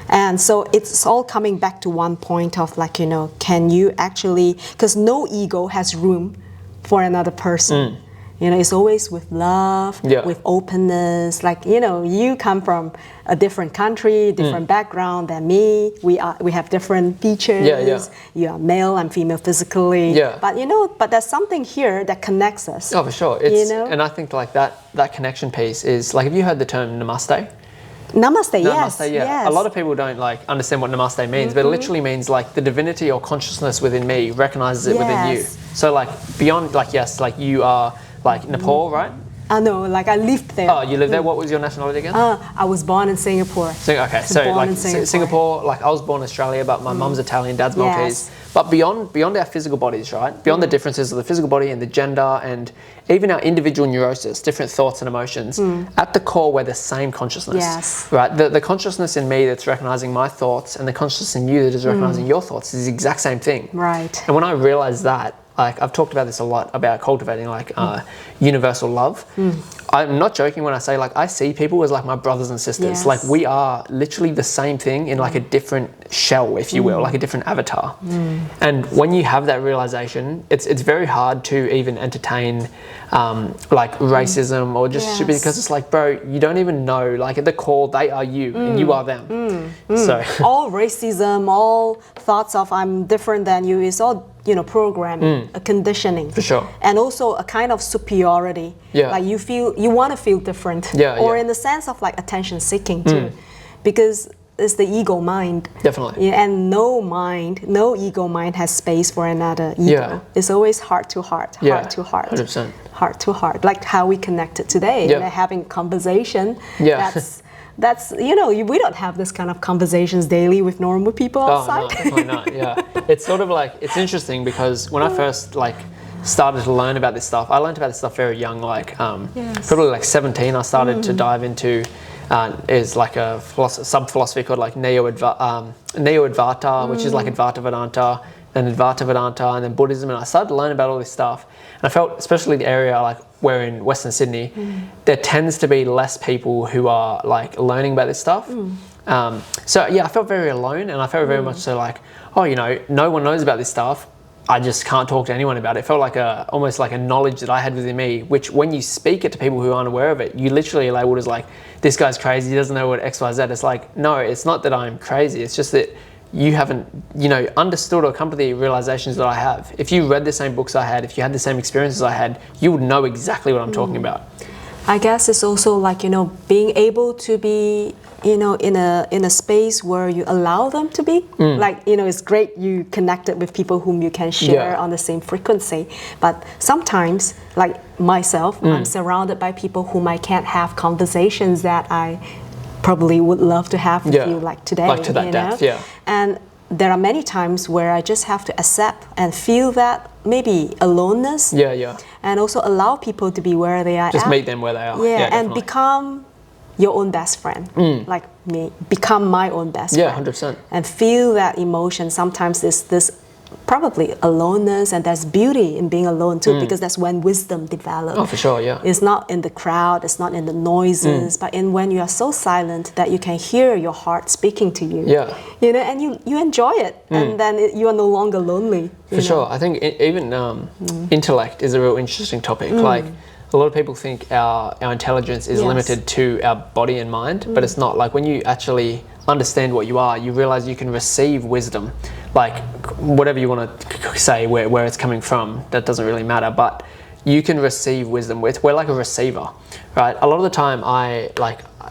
[SPEAKER 2] and so it's all coming back to one point of like, can you actually, because no ego has room for another person. It's always with love, with openness. Like, you come from a different country, different background than me. We have different features. You are male, I'm female physically. But there's something here that connects us.
[SPEAKER 1] Oh, for sure. And I think like that connection piece is like, have you heard the term namaste?
[SPEAKER 2] Namaste, yes.
[SPEAKER 1] A lot of people don't like understand what namaste means, but it literally means like the divinity or consciousness within me recognizes it within you. So like beyond, like, yes, like you are like Nepal, right?
[SPEAKER 2] No, like I lived there.
[SPEAKER 1] Oh, you lived there? What was your nationality again?
[SPEAKER 2] I was born in Singapore.
[SPEAKER 1] Okay, so like Singapore, like I was born in Australia, but my mum's Italian, dad's Maltese. But beyond our physical bodies, right? Beyond the differences of the physical body and the gender and even our individual neurosis, different thoughts and emotions, at the core we're the same consciousness. Right? The consciousness in me that's recognizing my thoughts and the consciousness in you that is recognizing your thoughts is the exact same thing.
[SPEAKER 2] Right.
[SPEAKER 1] And when I realized that, like I've talked about this a lot about cultivating like universal love. I'm not joking when I say like I see people as like my brothers and sisters. Like we are literally the same thing in like a different shell, if you will, like a different avatar. And when you have that realization, it's very hard to even entertain like racism or just stupid, because it's like, bro, you don't even know, like at the core they are you and you are them. So
[SPEAKER 2] all racism, all thoughts of I'm different than you is all programming, a conditioning.
[SPEAKER 1] For sure.
[SPEAKER 2] And also a kind of superiority. Like you want to feel different. Or in the sense of like attention seeking too. Because it's the ego mind.
[SPEAKER 1] Definitely.
[SPEAKER 2] And no ego mind has space for another ego. It's always heart to heart, heart to heart.
[SPEAKER 1] 100%.
[SPEAKER 2] Heart to heart. Like how we connected today. Having conversation. That's that's, you know, we don't have this kind of conversations daily with normal people outside.
[SPEAKER 1] Oh, no, definitely not, yeah. It's sort of like, it's interesting because when I first like started to learn about this stuff, I learned about this stuff very young, like probably like 17, I started to dive into is like a sub-philosophy called like Neo-Advaita, which is like Advaita Vedanta, then Advaita Vedanta, and then Buddhism, and I started to learn about all this stuff. And I felt, especially the area like we're in Western Sydney, there tends to be less people who are like learning about this stuff. So yeah, I felt very alone, and I felt very much so like, oh, you know, no one knows about this stuff. I just can't talk to anyone about it. It felt like almost like a knowledge that I had within me, which when you speak it to people who aren't aware of it, you literally are labeled as like, this guy's crazy, he doesn't know what X, Y, Z. It's like, no, it's not that I'm crazy. It's just that you haven't, you know, understood or come to the realizations that I have. If you read the same books I had, if you had the same experiences I had, you would know exactly what I'm talking about.
[SPEAKER 2] I guess it's also like, you know, being able to be, you know, in a space where you allow them to be. Like, you know, it's great you connected with people whom you can share on the same frequency. But sometimes, like myself, I'm surrounded by people whom I can't have conversations that I probably would love to have with you like today.
[SPEAKER 1] Like to that depth, yeah.
[SPEAKER 2] And there are many times where I just have to accept and feel that maybe aloneness. And also allow people to be where they are
[SPEAKER 1] Just meet them where they are.
[SPEAKER 2] Yeah, and become your own best friend. Like me, become my own best friend.
[SPEAKER 1] 100%.
[SPEAKER 2] And feel that emotion. Sometimes this probably aloneness, and there's beauty in being alone too, because that's when wisdom develops.
[SPEAKER 1] Oh, for sure, yeah.
[SPEAKER 2] It's not in the crowd, it's not in the noises, but in when you are so silent that you can hear your heart speaking to you.
[SPEAKER 1] Yeah.
[SPEAKER 2] You know, and you enjoy it, and then you are no longer lonely.
[SPEAKER 1] For sure. I think even intellect is a real interesting topic. Like, a lot of people think our intelligence is limited to our body and mind, but it's not. Like, when you actually understand what you are, you realize you can receive wisdom. Like, whatever you want to say, where it's coming from, that doesn't really matter, but you can receive wisdom. We're like a receiver, right? A lot of the time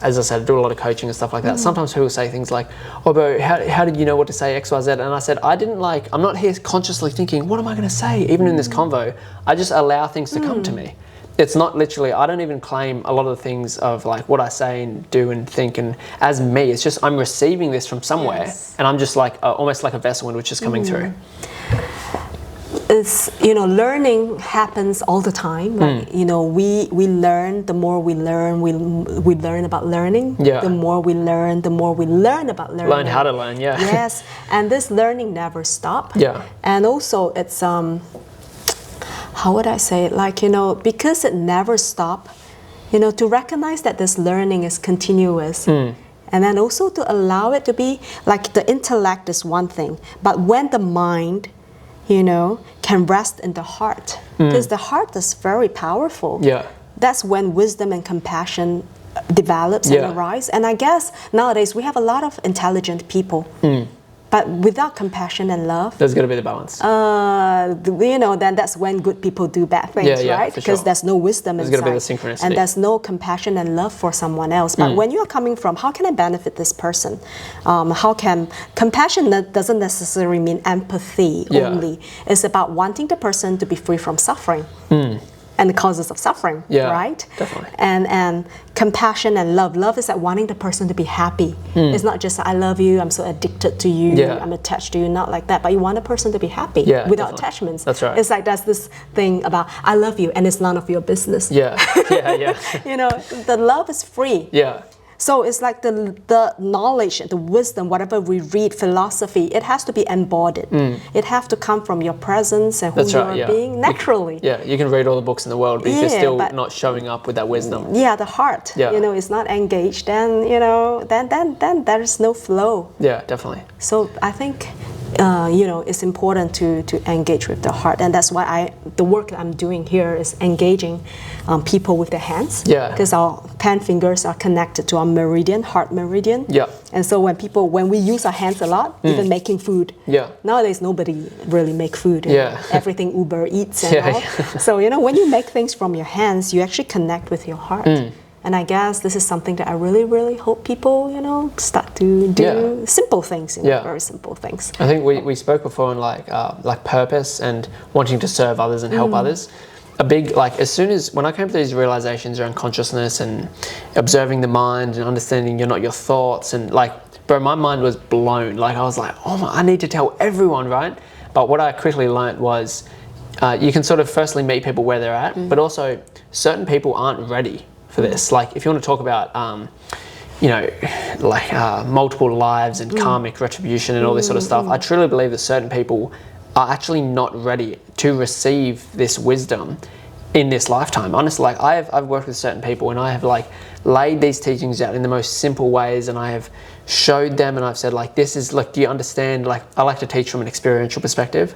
[SPEAKER 1] as I said, I do a lot of coaching and stuff like that. Sometimes people say things like, oh, bro, how did you know what to say, X, Y, Z? And I said, I'm not here consciously thinking, what am I going to say? Even in this convo, I just allow things to come to me. It's not literally, I don't even claim a lot of the things of like what I say and do and think and as me. It's just I'm receiving this from somewhere, and I'm just like almost like a vessel in which is coming through.
[SPEAKER 2] It's, you know, learning happens all the time. Like, you know, we learn, the more we learn, we learn about learning. The more we learn about learning.
[SPEAKER 1] Learn how to learn,
[SPEAKER 2] Yes, and this learning never stops. And also it's how would I say it? Like, you know, because it never stops, you know, to recognize that this learning is continuous. And then also to allow it to be, like, the intellect is one thing, but when the mind, you know, can rest in the heart, because the heart is very powerful. That's when wisdom and compassion develops and arise. And I guess nowadays we have a lot of intelligent people. But without compassion and love,
[SPEAKER 1] there's got to be the balance.
[SPEAKER 2] You know, then that's when good people do bad things, right? Because there's no wisdom inside.
[SPEAKER 1] There's got to be the synchronicity.
[SPEAKER 2] And there's no compassion and love for someone else. But when you are coming from, how can I benefit this person? How can compassion doesn't necessarily mean empathy only. It's about wanting the person to be free from suffering. And the causes of suffering, right?
[SPEAKER 1] Definitely.
[SPEAKER 2] And compassion and love. Love is like wanting the person to be happy. It's not just I love you, I'm so addicted to you, I'm attached to you, not like that. But you want a person to be happy without attachments.
[SPEAKER 1] That's right.
[SPEAKER 2] It's like there's this thing about I love you and it's none of your business. You know, the love is free. So it's like the knowledge, the wisdom, whatever we read, philosophy, it has to be embodied. It has to come from your presence and who you are being naturally.
[SPEAKER 1] You can read all the books in the world, but if you're still not showing up with that wisdom.
[SPEAKER 2] The heart, you know, is not engaged, then, you know, then there is no flow.
[SPEAKER 1] Definitely.
[SPEAKER 2] So I think, you know, it's important to engage with the heart, and that's why the work that I'm doing here is engaging people with their hands. Because our 10 fingers are connected to our meridian, heart meridian. And so when we use our hands a lot, even making food. Nowadays nobody really make food. Everything Uber Eats and all. So, you know, when you make things from your hands, you actually connect with your heart. And I guess this is something that I really, really hope people, you know, start to do simple things, you know, very simple things.
[SPEAKER 1] I think we spoke before on like purpose and wanting to serve others and help others. a big, like, as soon as, when I came to these realizations around consciousness and observing the mind and understanding you're not your thoughts, and like, bro, my mind was blown. Like, I was like, oh, I need to tell everyone, right? But what I quickly learned was you can sort of firstly meet people where they're at, but also certain people aren't ready for this. Like, if you want to talk about, you know, like multiple lives and karmic retribution and all this sort of stuff, I truly believe that certain people are actually not ready to receive this wisdom in this lifetime. Honestly, like, I've worked with certain people and I have like laid these teachings out in the most simple ways, and I have showed them and I've said, like, this is, like, do you understand? Like, I like to teach from an experiential perspective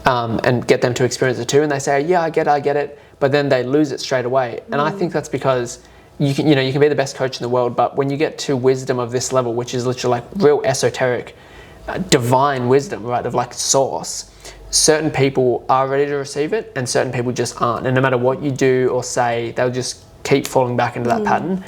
[SPEAKER 1] and get them to experience it too, and they say, yeah, I get it, but then they lose it straight away. And I think that's because you can be the best coach in the world, but when you get to wisdom of this level, which is literally like real esoteric, divine wisdom, right, of like source, certain people are ready to receive it and certain people just aren't. And no matter what you do or say, they'll just keep falling back into that pattern.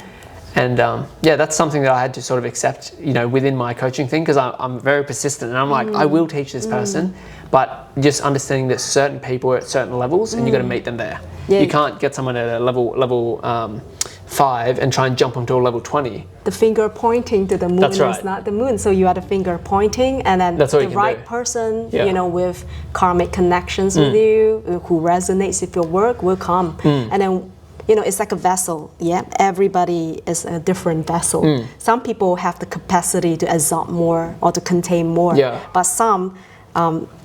[SPEAKER 1] And yeah, that's something that I had to sort of accept, you know, within my coaching thing, because I'm very persistent and I'm like, I will teach this person, but just understanding that certain people are at certain levels and you got to meet them there. Yeah. You can't get someone at a level 5 and try and jump them to a level 20.
[SPEAKER 2] The finger pointing to the moon is not the moon. So you are the finger pointing, and then the right person, you know, with karmic connections with you, who resonates with your work, will come. And then, you know, it's like a vessel. Yeah, everybody is a different vessel. Some people have the capacity to absorb more or to contain more, but some,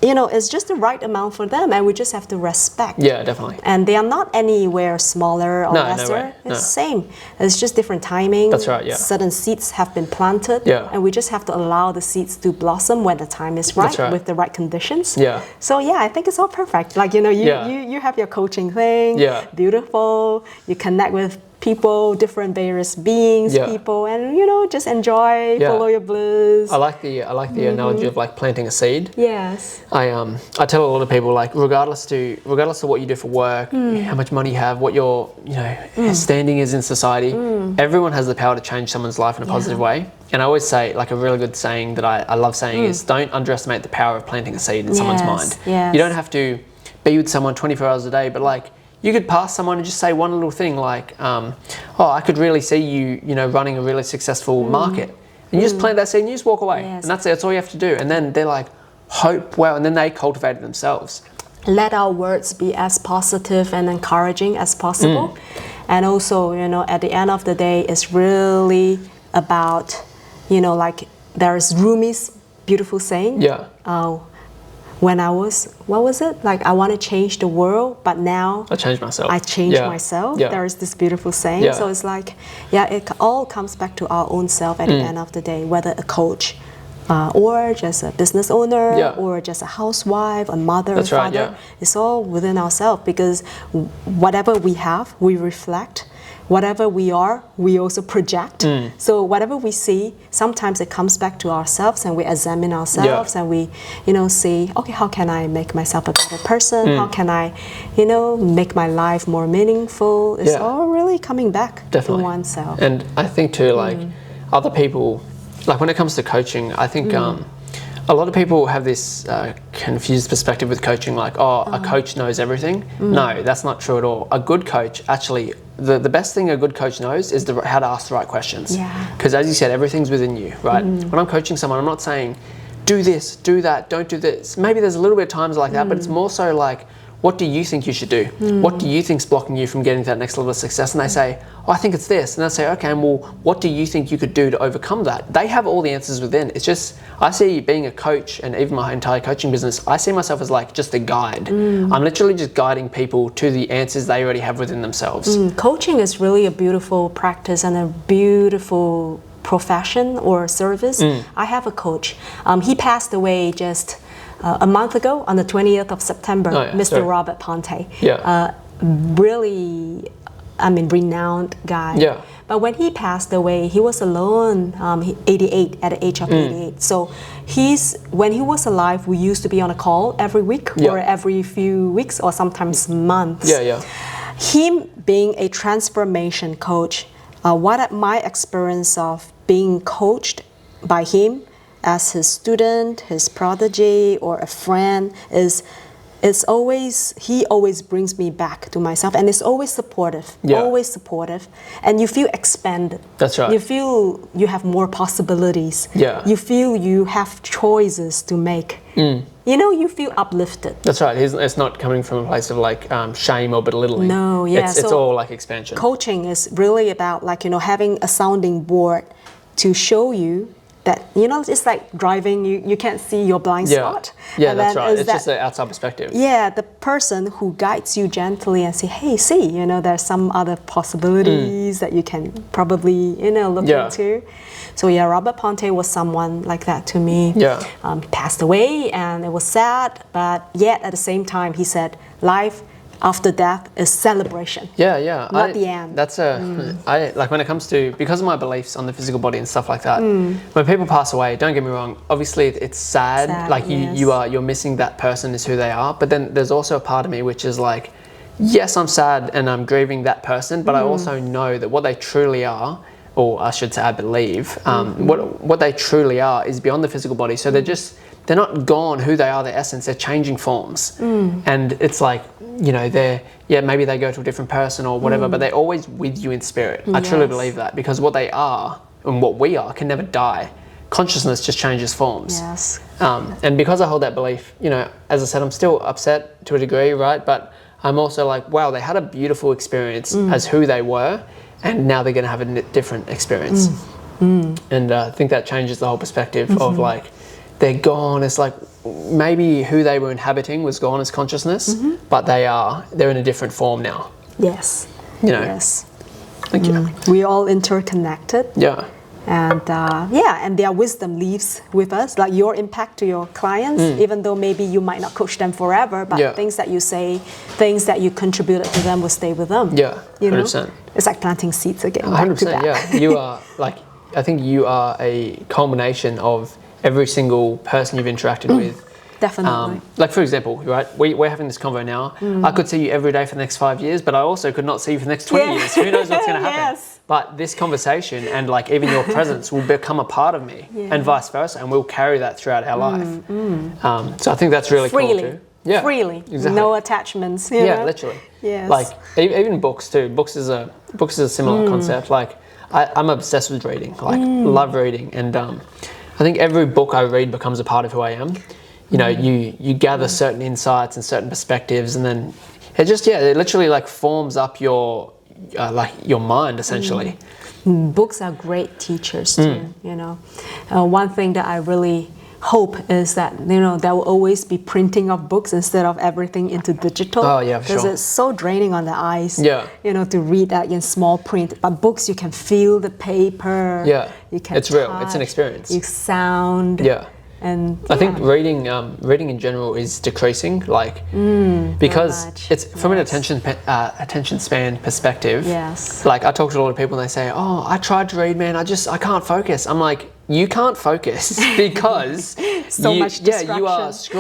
[SPEAKER 2] you know, it's just the right amount for them, and we just have to respect.
[SPEAKER 1] Yeah, definitely.
[SPEAKER 2] And they are not anywhere smaller or lesser. It's the same. It's just different timing.
[SPEAKER 1] That's right, yeah.
[SPEAKER 2] Certain seeds have been planted, and we just have to allow the seeds to blossom when the time is right, with the right conditions. Yeah. So yeah, I think it's all perfect. Like, you know, you have your coaching thing. Yeah. Beautiful. You connect with people, different various beings, people, and, you know, just enjoy, follow your bliss.
[SPEAKER 1] I like the analogy of like planting a seed.
[SPEAKER 2] Yes.
[SPEAKER 1] I tell a lot of people, like, regardless of what you do for work, how much money you have, what your, you know, standing is in society, everyone has the power to change someone's life in a positive way. And I always say, like, a really good saying that I love saying is, don't underestimate the power of planting a seed in someone's mind. Yes. You don't have to be with someone 24 hours a day, but like, you could pass someone and just say one little thing like, oh, I could really see you, you know, running a really successful market. And you just plant that seed and you just walk away. Yes. And that's all you have to do. And then they're like, hope, wow. And then they cultivate it themselves.
[SPEAKER 2] Let our words be as positive and encouraging as possible. And also, you know, at the end of the day, it's really about, you know, like, there's Rumi's beautiful saying. Yeah. When I was, what was it? Like, I want to change the world, but now
[SPEAKER 1] I changed myself.
[SPEAKER 2] I changed myself. Yeah. There is this beautiful saying. Yeah. So it's like, yeah, it all comes back to our own self at the end of the day, whether a coach or just a business owner or just a housewife, a mother, father. It's all within ourselves, because whatever we have, we reflect. Whatever we are, we also project. So whatever we see, sometimes it comes back to ourselves, and we examine ourselves, and we, you know, say, okay, how can I make myself a better person? How can I, you know, make my life more meaningful? It's all really coming back to oneself.
[SPEAKER 1] And I think too, like, other people, like, when it comes to coaching, I think a lot of people have this confused perspective with coaching, like, oh, a coach knows everything. No, that's not true at all. A good coach, actually, the best thing a good coach knows is how to ask the right questions. Because as you said, everything's within you, right? When I'm coaching someone, I'm not saying, do this, do that, don't do this. Maybe there's a little bit of times like that, but it's more so like, what do you think you should do? What do you think's blocking you from getting to that next level of success? And they say, oh, I think it's this. And I say, okay, well, what do you think you could do to overcome that? They have all the answers within. It's just, I see being a coach, and even my entire coaching business, I see myself as like just a guide. I'm literally just guiding people to the answers they already have within themselves.
[SPEAKER 2] Coaching is really a beautiful practice and a beautiful profession or service. I have a coach. He passed away just a month ago on the 20th of September, Mr. Robert Ponte. Really, I mean, renowned guy. But when he passed away, he was alone, 88, at the age of 88. So when he was alive, we used to be on a call every week or every few weeks or sometimes months. Him being a transformation coach, my experience of being coached by him as his student, his prodigy, or a friend is he always brings me back to myself, and it's always supportive, always supportive, and you feel expanded.
[SPEAKER 1] That's right.
[SPEAKER 2] You feel you have more possibilities.
[SPEAKER 1] Yeah.
[SPEAKER 2] You feel you have choices to make. You know, you feel uplifted.
[SPEAKER 1] That's right. It's not coming from a place of like shame or belittling.
[SPEAKER 2] No, yeah.
[SPEAKER 1] It's all like expansion.
[SPEAKER 2] Coaching is really about like, you know, having a sounding board to show you that, you know, it's like driving, you can't see your blind spot.
[SPEAKER 1] Yeah, that's right. It's just an outside perspective.
[SPEAKER 2] Yeah, the person who guides you gently and say, hey, see, you know, there's some other possibilities that you can probably, you know, look into. So yeah, Robert Ponte was someone like that to me.
[SPEAKER 1] Yeah.
[SPEAKER 2] Passed away, and it was sad, but yet at the same time, he said, life after death is celebration.
[SPEAKER 1] Yeah.
[SPEAKER 2] Not the end.
[SPEAKER 1] That's I like when it comes to, because of my beliefs on the physical body and stuff like that. When people pass away, don't get me wrong. Obviously, it's sad. Like you're missing that person is who they are. But then there's also a part of me which is like, yes, I'm sad and I'm grieving that person, but I also know that what they truly are, or I should say, I believe, what they truly are is beyond the physical body. So they're not gone who they are, their essence, they're changing forms. And it's like, you know, maybe they go to a different person or whatever, but they're always with you in spirit. I truly believe that, because what they are and what we are can never die. Consciousness just changes forms.
[SPEAKER 2] Yes.
[SPEAKER 1] And because I hold that belief, you know, as I said, I'm still upset to a degree, right? But I'm also like, wow, they had a beautiful experience as who they were, and now they're going to have a different experience. And I think that changes the whole perspective of like, they're gone. It's like maybe who they were inhabiting was gone as consciousness, but they're in a different form now.
[SPEAKER 2] Yes.
[SPEAKER 1] You know.
[SPEAKER 2] Yes.
[SPEAKER 1] Thank you.
[SPEAKER 2] We all interconnected.
[SPEAKER 1] Yeah.
[SPEAKER 2] And and their wisdom lives with us, like your impact to your clients, even though maybe you might not coach them forever, but things that you say, things that you contributed to them will stay with them.
[SPEAKER 1] Yeah, 100%.
[SPEAKER 2] You know? It's like planting seeds again.
[SPEAKER 1] 100%, yeah. You are like, I think you are a culmination of every single person you've interacted with.
[SPEAKER 2] Definitely.
[SPEAKER 1] Like for example, right, we're having this convo now. I could see you every day for the next 5 years, but I also could not see you for the next 20 years. Who knows what's going to happen?
[SPEAKER 2] Yes.
[SPEAKER 1] But this conversation and like even your presence will become a part of me, and vice versa, and we'll carry that throughout our life. So I think that's really cool too. Yeah,
[SPEAKER 2] freely,
[SPEAKER 1] exactly.
[SPEAKER 2] No attachments. You know?
[SPEAKER 1] Literally.
[SPEAKER 2] Yes.
[SPEAKER 1] Like even books too. Books is a similar concept. Like I'm obsessed with reading. Like love reading, and I think every book I read becomes a part of who I am. You know, you gather certain insights and certain perspectives, and then it literally like forms up your mind essentially.
[SPEAKER 2] Books are great teachers too. You know, one thing that I really hope is that, you know, there will always be printing of books instead of everything into digital.
[SPEAKER 1] Oh yeah, for sure.
[SPEAKER 2] Because it's so draining on the eyes.
[SPEAKER 1] Yeah.
[SPEAKER 2] You know, to read that in small print. But books, you can feel the paper.
[SPEAKER 1] Yeah.
[SPEAKER 2] You can
[SPEAKER 1] it's real. It's an experience.
[SPEAKER 2] You sound.
[SPEAKER 1] Yeah.
[SPEAKER 2] And
[SPEAKER 1] I think reading in general is decreasing, like because it's from an attention span perspective.
[SPEAKER 2] Yes.
[SPEAKER 1] Like I talk to a lot of people and they say, "Oh, I tried to read, man. I can't focus." I'm like, you can't focus because
[SPEAKER 2] much distraction.
[SPEAKER 1] you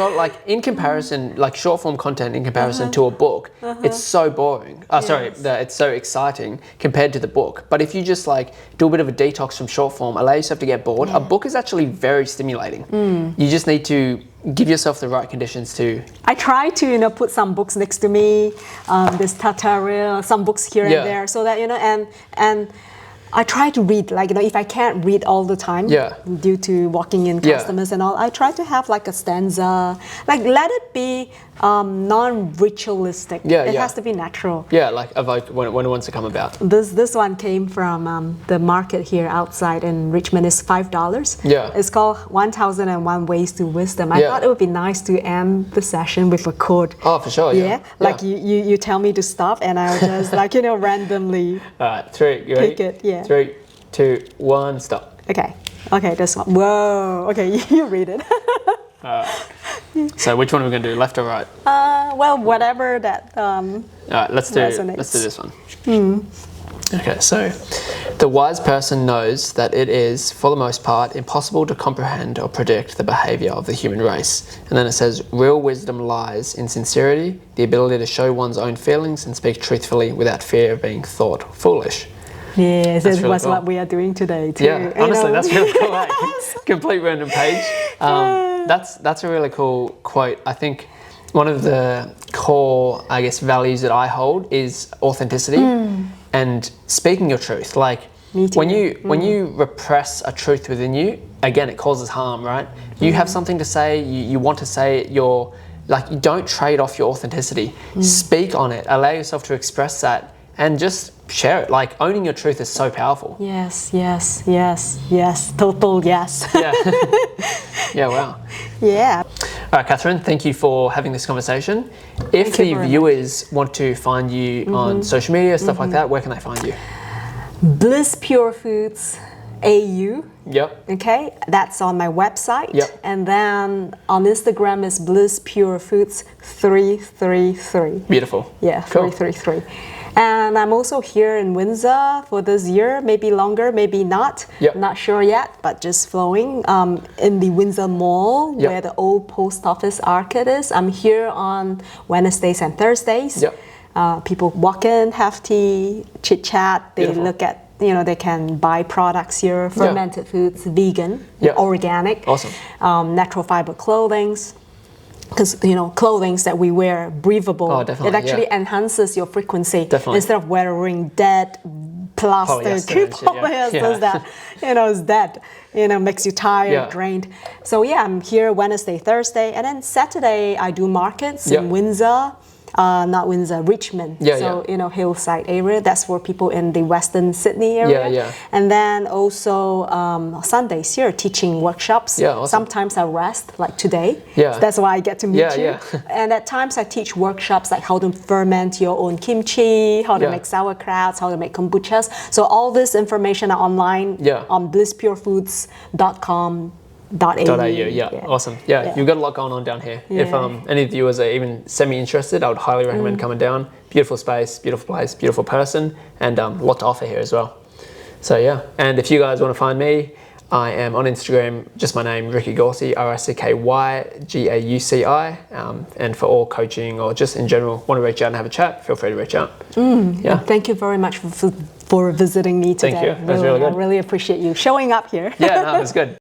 [SPEAKER 1] are like in comparison, like short form content in comparison to a book, it's so boring. It's so exciting compared to the book. But if you just like do a bit of a detox from short form, allow yourself to get bored, a book is actually very stimulating. You just need to give yourself the right conditions to.
[SPEAKER 2] I try to, you know, put some books next to me, this tutorial, some books here and there, so that, you know, and I try to read, like, you know, if I can't read all the time due to walking in customers and all, I try to have like a stanza, like let it be non-ritualistic. It has to be natural.
[SPEAKER 1] Yeah, like evoke when it wants to come about.
[SPEAKER 2] This one came from the market here outside in Richmond. It's $5.
[SPEAKER 1] Yeah.
[SPEAKER 2] It's called 1001 Ways to Wisdom. I thought it would be nice to end the session with a quote.
[SPEAKER 1] Oh, for sure, yeah.
[SPEAKER 2] Like you tell me to stop and I'll just like, you know, randomly
[SPEAKER 1] all right, 3, you ready?
[SPEAKER 2] pick it. Yeah.
[SPEAKER 1] 3, 2, 1, stop.
[SPEAKER 2] Okay, this one. Whoa. Okay, you read it.
[SPEAKER 1] So which one are we going to do, left or right?
[SPEAKER 2] Well, whatever that
[SPEAKER 1] all right, let's do this one. Okay, so the wise person knows that it is, for the most part, impossible to comprehend or predict the behavior of the human race. And then it says, real wisdom lies in sincerity, the ability to show one's own feelings and speak truthfully without fear of being thought foolish.
[SPEAKER 2] Yes, that's
[SPEAKER 1] really cool.
[SPEAKER 2] What we are doing today too.
[SPEAKER 1] Yeah, honestly, that's really cool. Like, complete random page. That's a really cool quote. I think one of the core, I guess, values that I hold is authenticity and speaking your truth. Like when you repress a truth within you, again, it causes harm, right? You have something to say, you want to say it, you don't trade off your authenticity. Speak on it, allow yourself to express that and just share it. Like owning your truth is so powerful.
[SPEAKER 2] Yes, total yes.
[SPEAKER 1] Yeah. Yeah, wow.
[SPEAKER 2] Yeah.
[SPEAKER 1] All right, Kathryn, thank you for having this conversation. If the viewers want to find you on social media, stuff like that, where can they find you?
[SPEAKER 2] Bliss Pure Foods AU.
[SPEAKER 1] Yep.
[SPEAKER 2] Okay, that's on my website.
[SPEAKER 1] Yep.
[SPEAKER 2] And then on Instagram is Bliss Pure Foods 333.
[SPEAKER 1] Beautiful.
[SPEAKER 2] Yeah, cool. 333. And I'm also here in Windsor for this year, maybe longer, maybe not.
[SPEAKER 1] Yep.
[SPEAKER 2] Not sure yet, but just flowing in the Windsor Mall where the old post office arcade is. I'm here on Wednesdays and Thursdays.
[SPEAKER 1] Yep.
[SPEAKER 2] People walk in, have tea, chit chat. They look at, they can buy products here, fermented foods, vegan, organic,
[SPEAKER 1] awesome.
[SPEAKER 2] Natural fiber clothings. Because clothing that we wear breathable, it actually enhances your frequency.
[SPEAKER 1] Definitely.
[SPEAKER 2] Instead of wearing dead plastic polyester that is dead, makes you tired, drained. So I'm here Wednesday, Thursday, and then Saturday I do markets in Windsor. Not Windsor, Richmond. Hillside area. That's for people in the Western Sydney area. And then also Sundays here, teaching workshops.
[SPEAKER 1] Awesome.
[SPEAKER 2] Sometimes I rest, like today. So that's why I get to meet you. And at times I teach workshops like how to ferment your own kimchi, how to make sauerkrauts, how to make kombuchas. So all this information are online on BlissPureFoods.com. .au.
[SPEAKER 1] Awesome. You've got a lot going on down here. If any viewers are even semi-interested, I would highly recommend coming down. Beautiful space, beautiful place, beautiful person, and a lot to offer here as well. So and if you guys want to find me, I am on Instagram, just my name, Ricky Gauci, RICKYGAUCI, and for all coaching or just in general, want to reach out and have a chat, feel free to reach out.
[SPEAKER 2] Thank you very much for visiting me today.
[SPEAKER 1] Thank you. It was really good.
[SPEAKER 2] I really appreciate you showing up here.
[SPEAKER 1] No, it was good.